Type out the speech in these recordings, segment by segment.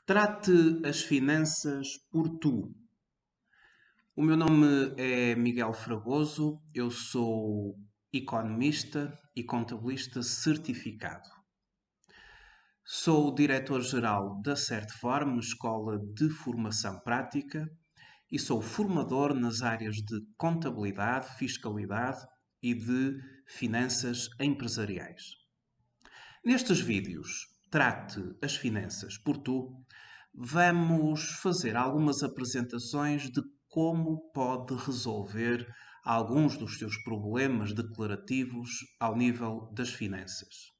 Trate as finanças por tu. O meu nome é Miguel Fragoso, eu sou economista e contabilista certificado. Sou o diretor-geral da Certform, Escola de Formação Prática, e sou formador nas áreas de contabilidade, fiscalidade e de finanças empresariais. Nestes vídeos, Trate as finanças por tu, vamos fazer algumas apresentações de como pode resolver alguns dos seus problemas declarativos ao nível das finanças.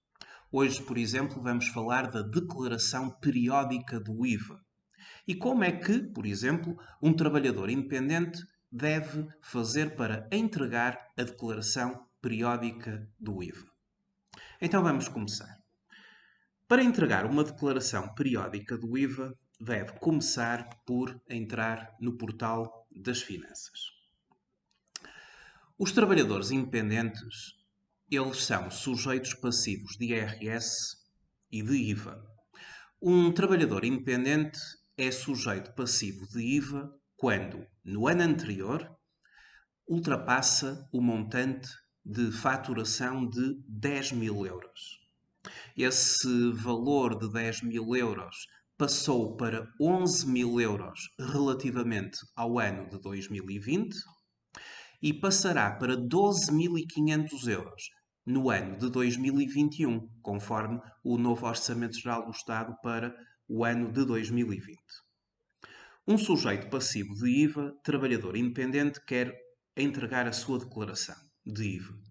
Hoje, por exemplo, vamos falar da declaração periódica do IVA. E como é que, por exemplo, um trabalhador independente deve fazer para entregar a declaração periódica do IVA. Então vamos começar. Para entregar uma declaração periódica do IVA, deve começar por entrar no portal das finanças. Os trabalhadores independentes, eles são sujeitos passivos de IRS e de IVA. Um trabalhador independente é sujeito passivo de IVA quando, no ano anterior, ultrapassa o montante de faturação de 10 mil euros. Esse valor de 10 mil euros passou para 11 mil euros relativamente ao ano de 2020 e passará para 12.500 euros no ano de 2021, conforme o novo Orçamento Geral do Estado para o ano de 2020. Um sujeito passivo de IVA, trabalhador independente, quer entregar a sua declaração de IVA.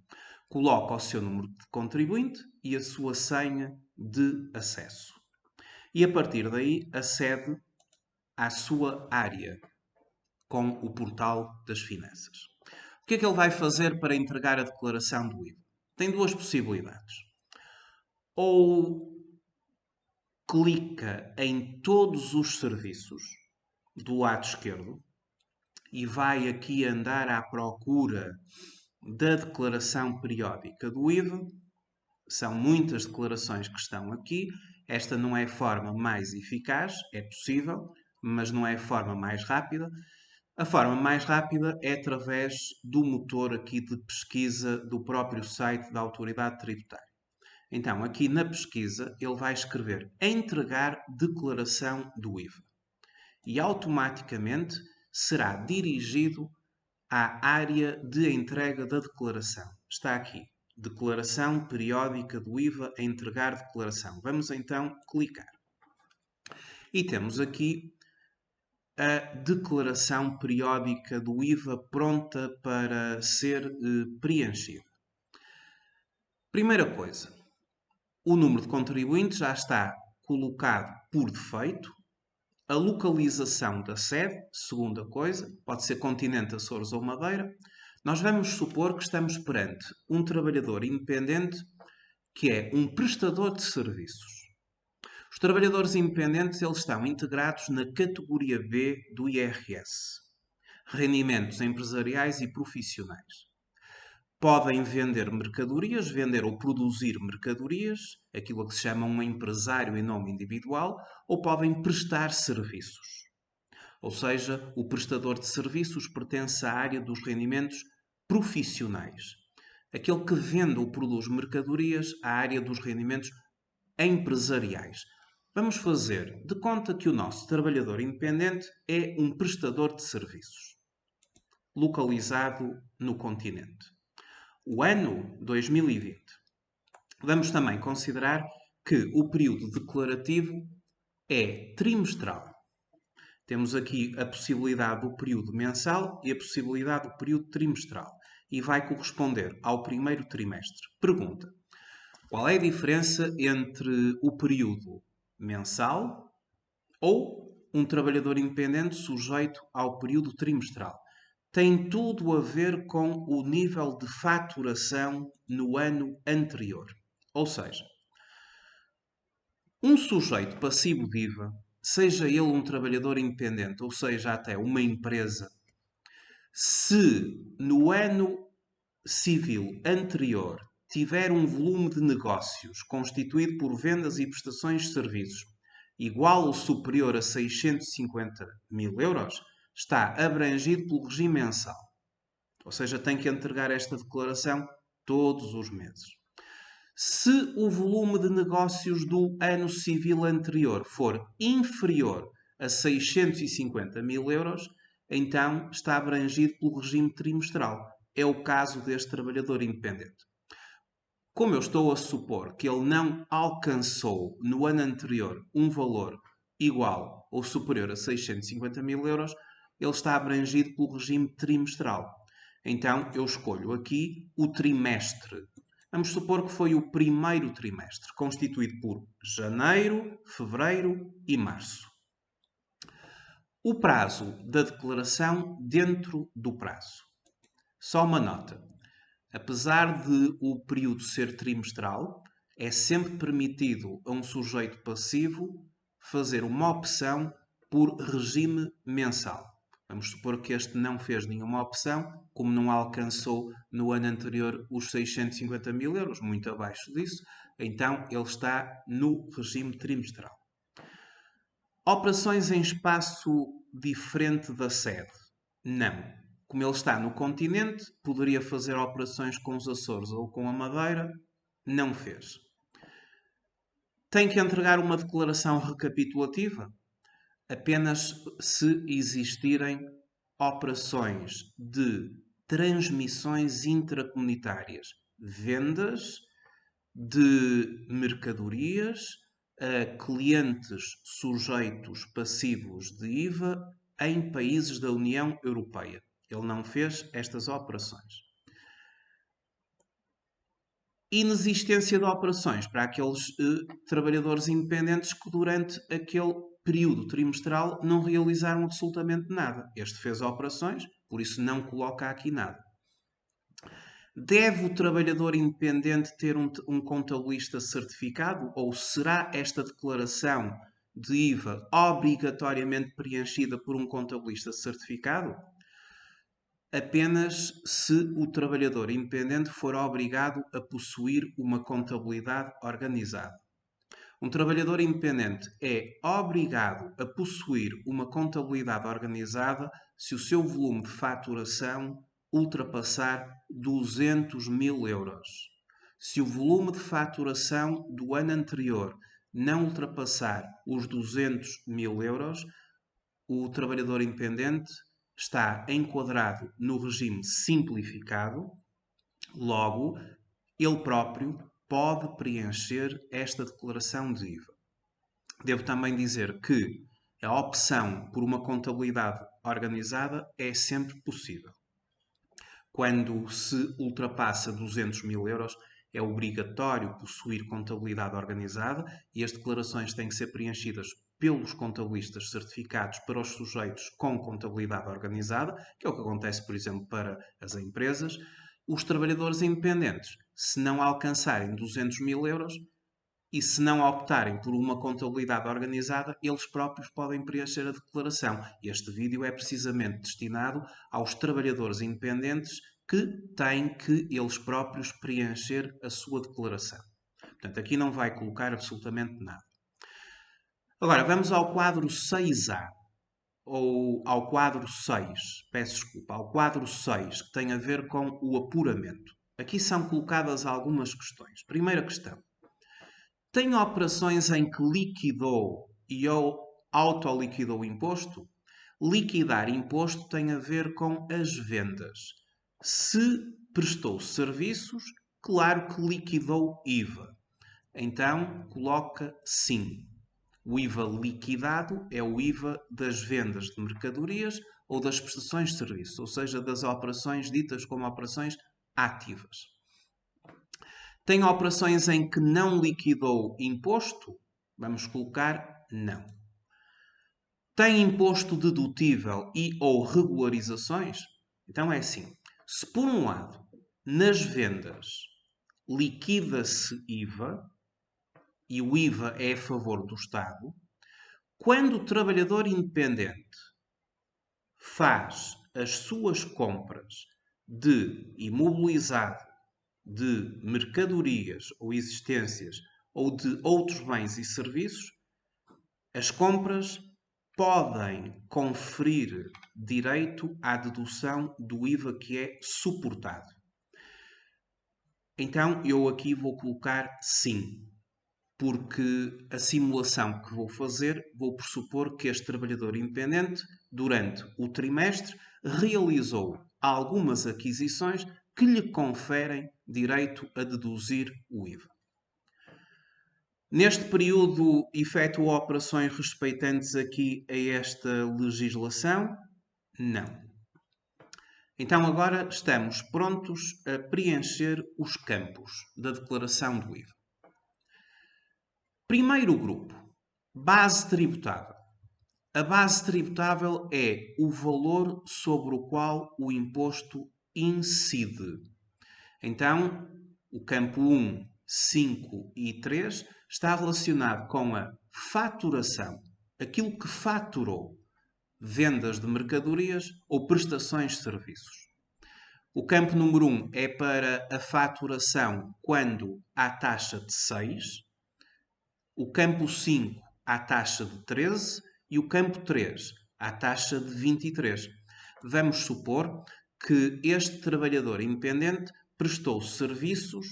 Coloca o seu número de contribuinte e a sua senha de acesso. E a partir daí acede à sua área com o portal das finanças. O que é que ele vai fazer para entregar a declaração do IVA? Tem duas possibilidades. Ou clica em todos os serviços do lado esquerdo e vai aqui andar à procura da declaração periódica do IVA. São muitas declarações que estão aqui. Esta não é a forma mais eficaz, é possível, mas não é a forma mais rápida. A forma mais rápida é através do motor aqui de pesquisa do próprio site da Autoridade Tributária. Então, aqui na pesquisa, ele vai escrever entregar declaração do IVA. E automaticamente será dirigido à área de entrega da declaração. Está aqui. Declaração periódica do IVA a entregar declaração. Vamos então clicar. E temos aqui a declaração periódica do IVA pronta para ser preenchida. Primeira coisa, o número de contribuinte já está colocado por defeito. A localização da sede, segunda coisa, pode ser Continente, Açores ou Madeira. Nós vamos supor que estamos perante um trabalhador independente que é um prestador de serviços. Os trabalhadores independentes eles estão integrados na categoria B do IRS, rendimentos empresariais e profissionais. Podem vender mercadorias, vender ou produzir mercadorias, aquilo a que se chama um empresário em nome individual, ou podem prestar serviços. Ou seja, o prestador de serviços pertence à área dos rendimentos profissionais. Aquele que vende ou produz mercadorias à área dos rendimentos empresariais. Vamos fazer de conta que o nosso trabalhador independente é um prestador de serviços, localizado no continente. O ano 2020. Vamos também considerar que o período declarativo é trimestral. Temos aqui a possibilidade do período mensal e a possibilidade do período trimestral. E vai corresponder ao primeiro trimestre. Pergunta: qual é a diferença entre o período mensal ou um trabalhador independente sujeito ao período trimestral? Tem tudo a ver com o nível de faturação no ano anterior. Ou seja, um sujeito passivo de IVA, seja ele um trabalhador independente ou seja até uma empresa, se no ano civil anterior tiver um volume de negócios constituído por vendas e prestações de serviços igual ou superior a 650 mil euros, está abrangido pelo regime mensal. Ou seja, tem que entregar esta declaração todos os meses. Se o volume de negócios do ano civil anterior for inferior a 650 mil euros, então está abrangido pelo regime trimestral. É o caso deste trabalhador independente. Como eu estou a supor que ele não alcançou no ano anterior um valor igual ou superior a 650 mil euros, ele está abrangido pelo regime trimestral. Então eu escolho aqui o trimestre. Vamos supor que foi o primeiro trimestre, constituído por janeiro, fevereiro e março. O prazo da declaração dentro do prazo. Só uma nota. Apesar de o período ser trimestral, é sempre permitido a um sujeito passivo fazer uma opção por regime mensal. Vamos supor que este não fez nenhuma opção, como não alcançou no ano anterior os 650 mil euros, muito abaixo disso, então ele está no regime trimestral. Operações em espaço diferente da sede? Não. Como ele está no continente, poderia fazer operações com os Açores ou com a Madeira, não fez. Tem que entregar uma declaração recapitulativa? Apenas se existirem operações de transmissões intracomunitárias, vendas de mercadorias a clientes sujeitos passivos de IVA em países da União Europeia. Ele não fez estas operações. Inexistência de operações para aqueles trabalhadores independentes que durante aquele período trimestral não realizaram absolutamente nada. Este fez operações, por isso não coloca aqui nada. Deve o trabalhador independente ter um contabilista certificado? Ou será esta declaração de IVA obrigatoriamente preenchida por um contabilista certificado? Apenas se o trabalhador independente for obrigado a possuir uma contabilidade organizada. Um trabalhador independente é obrigado a possuir uma contabilidade organizada se o seu volume de faturação ultrapassar 200 mil euros. Se o volume de faturação do ano anterior não ultrapassar os 200 mil euros, o trabalhador independente está enquadrado no regime simplificado, logo, ele próprio pode preencher esta declaração de IVA. Devo também dizer que a opção por uma contabilidade organizada é sempre possível. Quando se ultrapassa 200 mil euros, é obrigatório possuir contabilidade organizada e as declarações têm que ser preenchidas pelos contabilistas certificados para os sujeitos com contabilidade organizada, que é o que acontece, por exemplo, para as empresas. Os trabalhadores independentes, se não alcançarem 200 mil euros e se não optarem por uma contabilidade organizada, eles próprios podem preencher a declaração. Este vídeo é precisamente destinado aos trabalhadores independentes que têm que eles próprios preencher a sua declaração. Portanto, aqui não vai colocar absolutamente nada. Agora, vamos ao quadro 6A, ou ao quadro 6, peço desculpa, ao quadro 6, que tem a ver com o apuramento. Aqui são colocadas algumas questões. Primeira questão. Tem operações em que liquidou e ou autoliquidou imposto? Liquidar imposto tem a ver com as vendas. Se prestou serviços, claro que liquidou IVA. Então, coloca sim. O IVA liquidado é o IVA das vendas de mercadorias ou das prestações de serviços, ou seja, das operações ditas como operações ativas. Tem operações em que não liquidou imposto? Vamos colocar não. Tem imposto dedutível e ou regularizações? Então é assim. Se por um lado, nas vendas, liquida-se IVA, e o IVA é a favor do Estado, quando o trabalhador independente faz as suas compras de imobilizado, de mercadorias ou existências ou de outros bens e serviços, As compras podem conferir direito à dedução do IVA que é suportado. Então, eu aqui vou colocar sim, porque a simulação que vou fazer, vou pressupor que este trabalhador independente, durante o trimestre, realizou algumas aquisições que lhe conferem direito a deduzir o IVA. Neste período, efetuou operações respeitantes aqui a esta legislação? Não. Então agora estamos prontos a preencher os campos da declaração do IVA. Primeiro grupo, base tributável. A base tributável é o valor sobre o qual o imposto incide. Então, o campo 1, 5 e 3 está relacionado com a faturação, aquilo que faturou, vendas de mercadorias ou prestações de serviços. O campo número 1 é para a faturação quando há taxa de 6, o campo 5 há taxa de 13 e o campo 3 há taxa de 23. Vamos supor que este trabalhador independente prestou serviços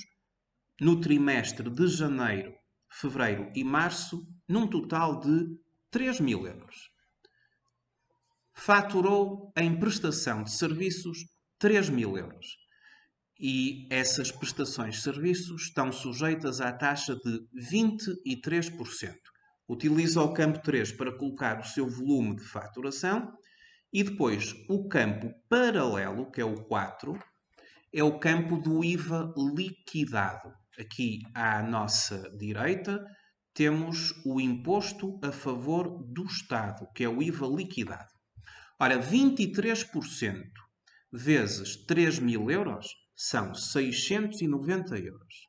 no trimestre de janeiro, fevereiro e março, num total de 3.000 euros. Faturou em prestação de serviços 3.000 euros. E essas prestações de serviços estão sujeitas à taxa de 23%. Utiliza o campo 3 para colocar o seu volume de faturação e depois o campo paralelo, que é o 4, é o campo do IVA liquidado. Aqui à nossa direita temos o imposto a favor do Estado, que é o IVA liquidado. Ora, 23% vezes 3.000 euros são 690 euros.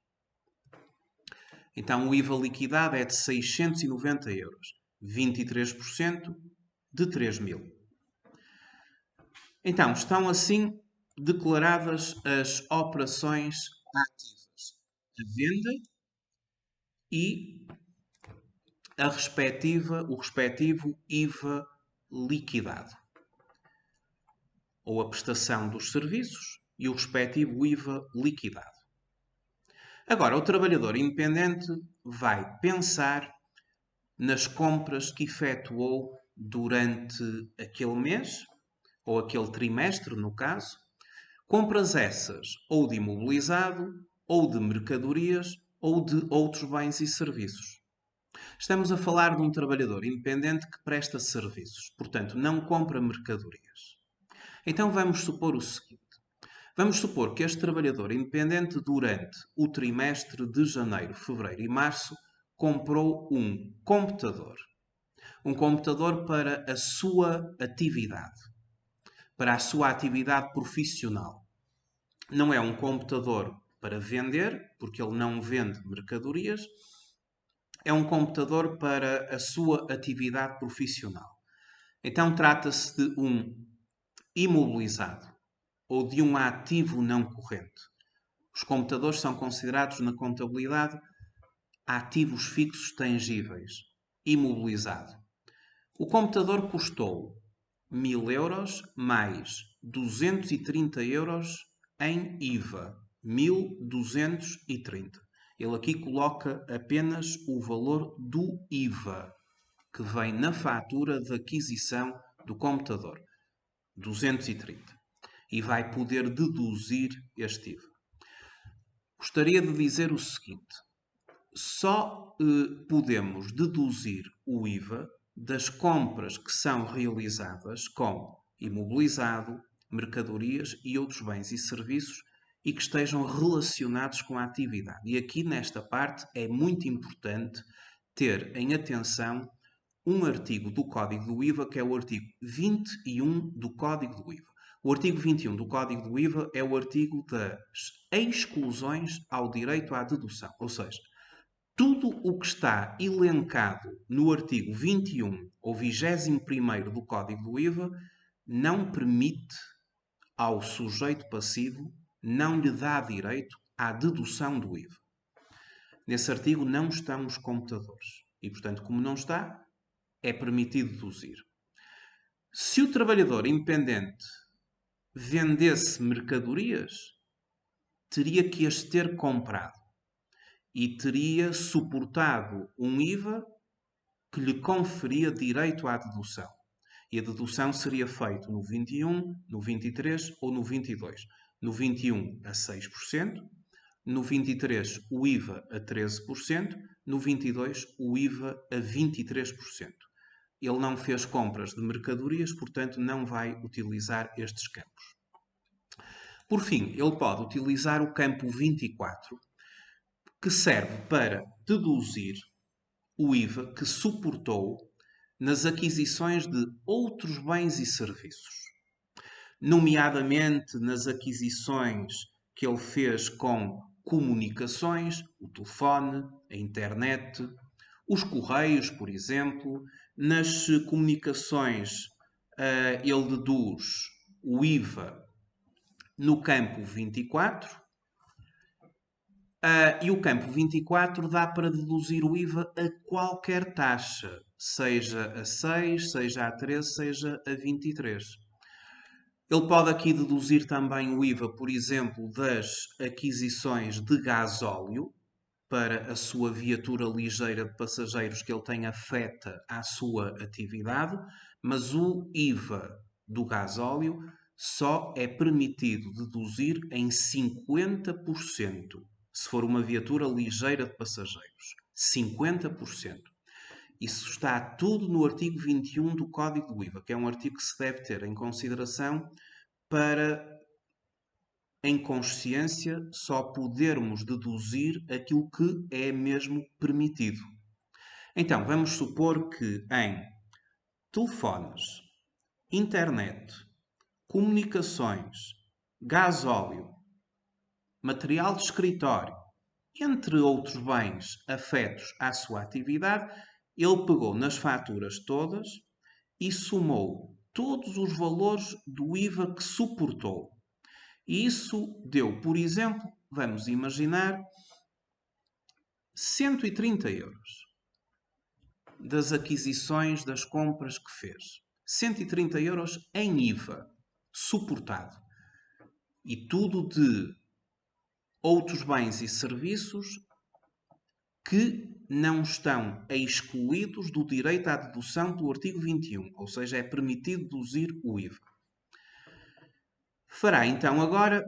Então o IVA liquidado é de 690 euros. 23% de 3.000. Então, estão assim declaradas as operações ativas. A venda e o respectivo IVA liquidado. Ou a prestação dos serviços e o respectivo IVA liquidado. Agora, o trabalhador independente vai pensar nas compras que efetuou durante aquele mês, ou aquele trimestre, no caso, compras essas ou de imobilizado, ou de mercadorias, ou de outros bens e serviços. Estamos a falar de um trabalhador independente que presta serviços, portanto, não compra mercadorias. Então vamos supor o seguinte. Vamos supor que este trabalhador independente, durante o trimestre de janeiro, fevereiro e março, comprou um computador. Um computador para a sua atividade. Para a sua atividade profissional. Não é um computador para vender, porque ele não vende mercadorias. É um computador para a sua atividade profissional. Então trata-se de um imobilizado ou de um ativo não corrente. Os computadores são considerados na contabilidade ativos fixos tangíveis, imobilizado. O computador custou 1.000 euros mais 230 euros em IVA. 1.230. Ele aqui coloca apenas o valor do IVA, que vem na fatura de aquisição do computador. 230. E vai poder deduzir este IVA. Gostaria de dizer o seguinte. Só podemos deduzir o IVA das compras que são realizadas com imobilizado, mercadorias e outros bens e serviços e que estejam relacionados com a atividade. E aqui nesta parte é muito importante ter em atenção um artigo do Código do IVA, que é o artigo 21 do Código do IVA. O artigo 21 do Código do IVA é o artigo das exclusões ao direito à dedução, ou seja, tudo o que está elencado no artigo 21 ou 21º do Código do IVA não permite ao sujeito passivo, não lhe dá direito à dedução do IVA. Nesse artigo não estão os computadores. E, portanto, como não está, é permitido deduzir. Se o trabalhador independente vendesse mercadorias, teria que as ter comprado e teria suportado um IVA que lhe conferia direito à dedução. E a dedução seria feita no 21, no 23 ou no 22. No 21 a 6%, no 23 o IVA a 13%, no 22 o IVA a 23%. Ele não fez compras de mercadorias, portanto não vai utilizar estes campos. Por fim, ele pode utilizar o campo 24, que serve para deduzir o IVA que suportou nas aquisições de outros bens e serviços, nomeadamente nas aquisições que ele fez com comunicações, o telefone, a internet, os correios, por exemplo. Nas comunicações, ele deduz o IVA no campo 24. E o campo 24 dá para deduzir o IVA a qualquer taxa, seja a 6, seja a 13, seja a 23. Ele pode aqui deduzir também o IVA, por exemplo, das aquisições de gasóleo para a sua viatura ligeira de passageiros que ele tem afeta à sua atividade, mas o IVA do gasóleo só é permitido deduzir em 50%. Se for uma viatura ligeira de passageiros. 50%. Isso está tudo no artigo 21 do Código do IVA, que é um artigo que se deve ter em consideração para, em consciência, só podermos deduzir aquilo que é mesmo permitido. Então, vamos supor que em telefones, internet, comunicações, gasóleo, material de escritório, entre outros bens afetos à sua atividade, ele pegou nas faturas todas e somou todos os valores do IVA que suportou. E isso deu, por exemplo, vamos imaginar, 130 euros das aquisições, das compras que fez. 130 euros em IVA suportado. E tudo de outros bens e serviços que não estão excluídos do direito à dedução pelo artigo 21, ou seja, é permitido deduzir o IVA. Fará então agora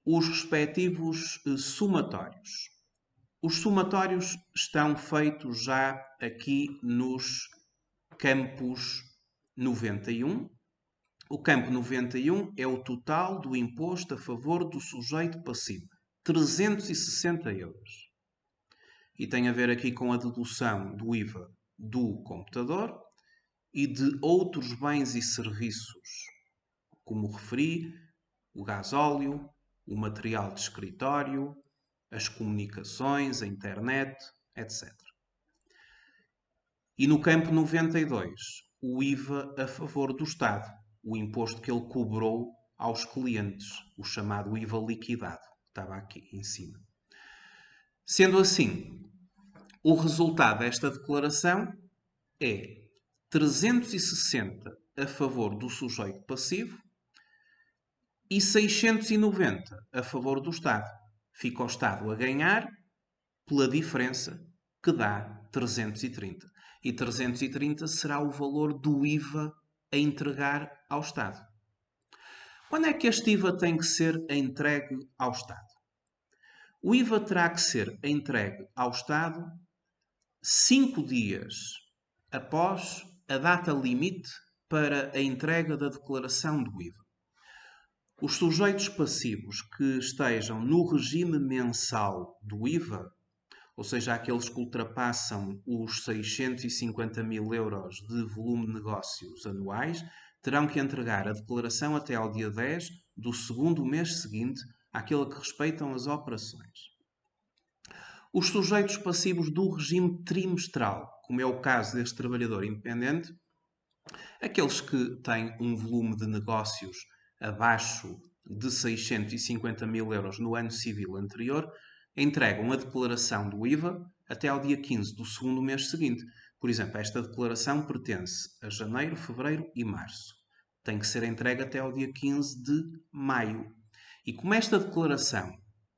os respectivos somatórios. Os somatórios estão feitos já aqui nos campos 91. O campo 91 é o total do imposto a favor do sujeito passivo, 360 euros. E tem a ver aqui com a dedução do IVA do computador e de outros bens e serviços, como referi, o gasóleo, o material de escritório, as comunicações, a internet, etc. E no campo 92, o IVA a favor do Estado, o imposto que ele cobrou aos clientes, o chamado IVA liquidado, que estava aqui em cima. Sendo assim, o resultado desta declaração é 360 a favor do sujeito passivo e 690 a favor do Estado. Fica o Estado a ganhar pela diferença que dá 330. E 330 será o valor do IVA a entregar ao Estado. Quando é que este IVA tem que ser entregue ao Estado? O IVA terá que ser entregue ao Estado 5 dias após a data limite para a entrega da declaração do IVA. Os sujeitos passivos que estejam no regime mensal do IVA, ou seja, aqueles que ultrapassam os 650 mil euros de volume de negócios anuais, terão que entregar a declaração até ao dia 10 do segundo mês seguinte àquele que respeitam as operações. Os sujeitos passivos do regime trimestral, como é o caso deste trabalhador independente, aqueles que têm um volume de negócios abaixo de 650 mil euros no ano civil anterior, entregam a declaração do IVA até ao dia 15 do segundo mês seguinte. Por exemplo, esta declaração pertence a janeiro, fevereiro e março. Tem que ser entregue até ao dia 15 de maio. E como esta declaração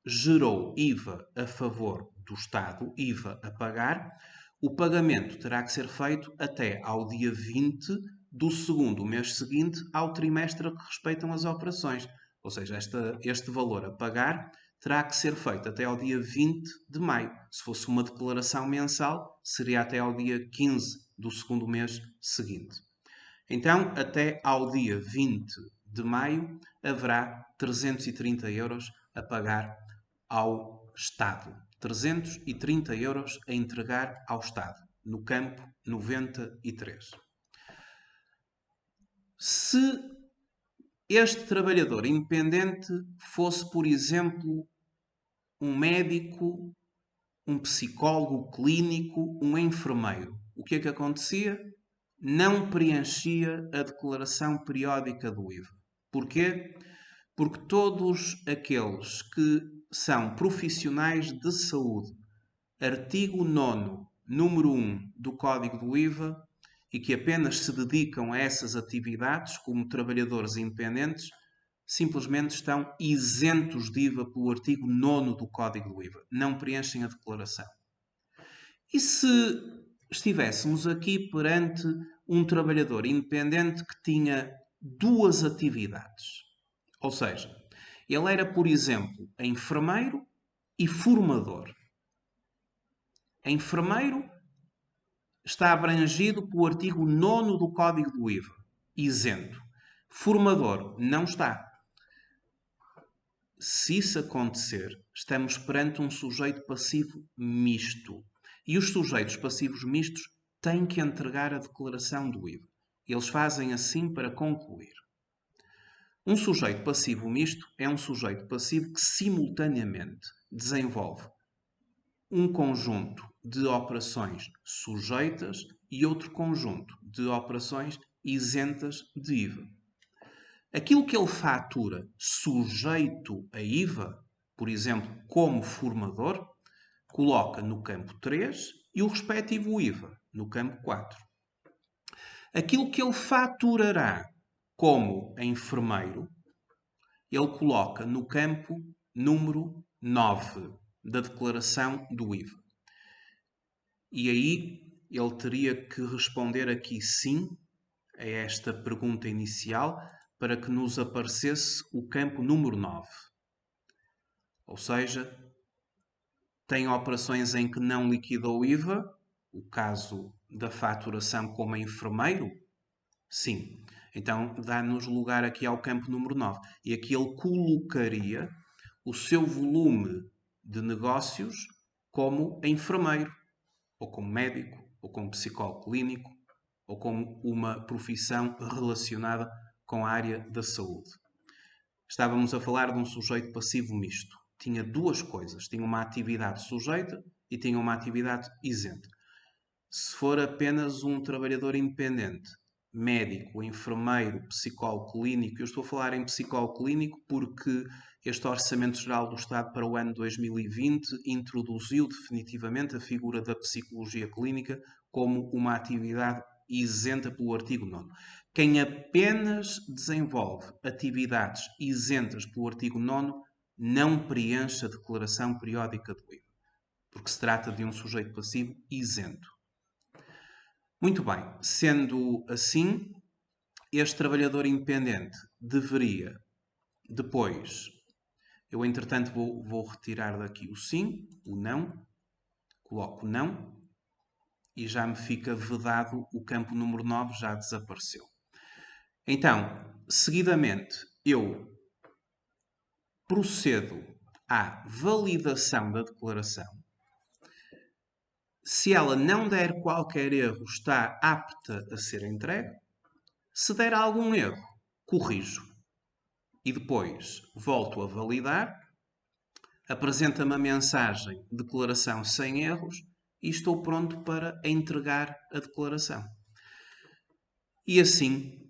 gerou IVA a favor do Estado, IVA a pagar, o pagamento terá que ser feito até ao dia 20 do segundo mês seguinte ao trimestre a que respeitam as operações. Ou seja, este valor a pagar terá que ser feito até ao dia 20 de maio. Se fosse uma declaração mensal, seria até ao dia 15 do segundo mês seguinte. Então, até ao dia 20 de maio, haverá 330 euros a pagar ao Estado. 330 euros a entregar ao Estado, no campo 93. Se este trabalhador independente fosse, por exemplo, um médico, um psicólogo clínico, um enfermeiro, o que é que acontecia? Não preenchia a declaração periódica do IVA. Porquê? Porque todos aqueles que são profissionais de saúde, artigo 9º, número 1 do Código do IVA, e que apenas se dedicam a essas atividades como trabalhadores independentes, simplesmente estão isentos de IVA pelo artigo 9º do Código do IVA. Não preenchem a declaração. E se estivéssemos aqui perante um trabalhador independente que tinha duas atividades? Ou seja, ele era, por exemplo, enfermeiro e formador. Enfermeiro está abrangido pelo artigo 9º do Código do IVA, isento. Formador não está. Se isso acontecer, estamos perante um sujeito passivo misto. E os sujeitos passivos mistos têm que entregar a declaração do IVA. Eles fazem assim para concluir. Um sujeito passivo misto é um sujeito passivo que simultaneamente desenvolve um conjunto de operações sujeitas e outro conjunto de operações isentas de IVA. Aquilo que ele fatura sujeito a IVA, por exemplo, como formador, coloca no campo 3 e o respectivo IVA no campo 4. Aquilo que ele faturará como enfermeiro, ele coloca no campo número 9 da declaração do IVA. E aí ele teria que responder aqui sim a esta pergunta inicial para que nos aparecesse o campo número 9. Ou seja, tem operações em que não liquidou IVA, o caso da faturação como enfermeiro? Sim. Então dá-nos lugar aqui ao campo número 9. E aqui ele colocaria o seu volume de negócios como enfermeiro, ou como médico, ou como psicólogo clínico, ou como uma profissão relacionada com a área da saúde. Estávamos a falar de um sujeito passivo misto. Tinha duas coisas. Tinha uma atividade sujeita e tinha uma atividade isenta. Se for apenas um trabalhador independente, médico, enfermeiro, psicólogo clínico, eu estou a falar em psicólogo clínico porque este Orçamento Geral do Estado para o ano 2020 introduziu definitivamente a figura da psicologia clínica como uma atividade isenta pelo artigo 9º. Quem apenas desenvolve atividades isentas pelo artigo 9º não preenche a declaração periódica do IVA, porque se trata de um sujeito passivo isento. Muito bem, sendo assim, este trabalhador independente deveria depois, eu entretanto vou retirar daqui o sim, o não, coloco não e já me fica vedado o campo número 9, já desapareceu. Então, seguidamente, eu procedo à validação da declaração. Se ela não der qualquer erro, está apta a ser entregue. Se der algum erro, corrijo. E depois volto a validar, apresenta-me a mensagem declaração sem erros e estou pronto para entregar a declaração. E assim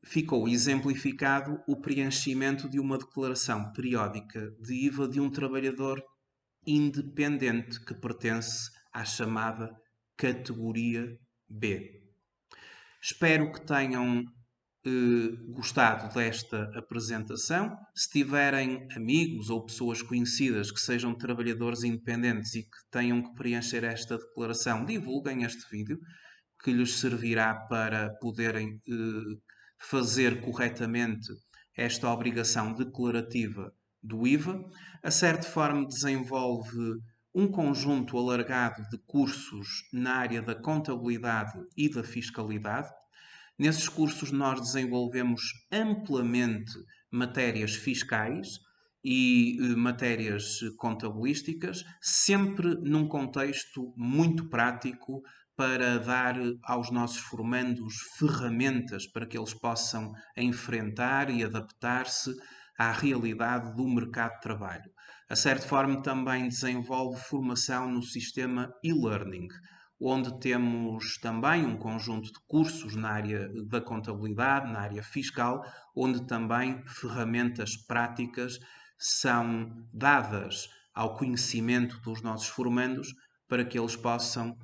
ficou exemplificado o preenchimento de uma declaração periódica de IVA de um trabalhador independente que pertence à chamada categoria B. Espero que tenham gostado desta apresentação. Se tiverem amigos ou pessoas conhecidas que sejam trabalhadores independentes e que tenham que preencher esta declaração, divulguem este vídeo, que lhes servirá para poderem fazer corretamente esta obrigação declarativa do IVA. A Certform desenvolve um conjunto alargado de cursos na área da contabilidade e da fiscalidade. Nesses cursos nós desenvolvemos amplamente matérias fiscais e matérias contabilísticas, sempre num contexto muito prático para dar aos nossos formandos ferramentas para que eles possam enfrentar e adaptar-se à realidade do mercado de trabalho. A Certform também desenvolve formação no sistema e-learning, onde temos também um conjunto de cursos na área da contabilidade, na área fiscal, onde também ferramentas práticas são dadas ao conhecimento dos nossos formandos para que eles possam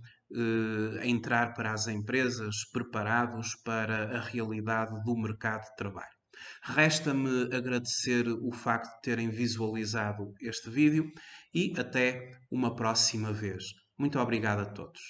entrar para as empresas preparados para a realidade do mercado de trabalho. Resta-me agradecer o facto de terem visualizado este vídeo e até uma próxima vez. Muito obrigado a todos.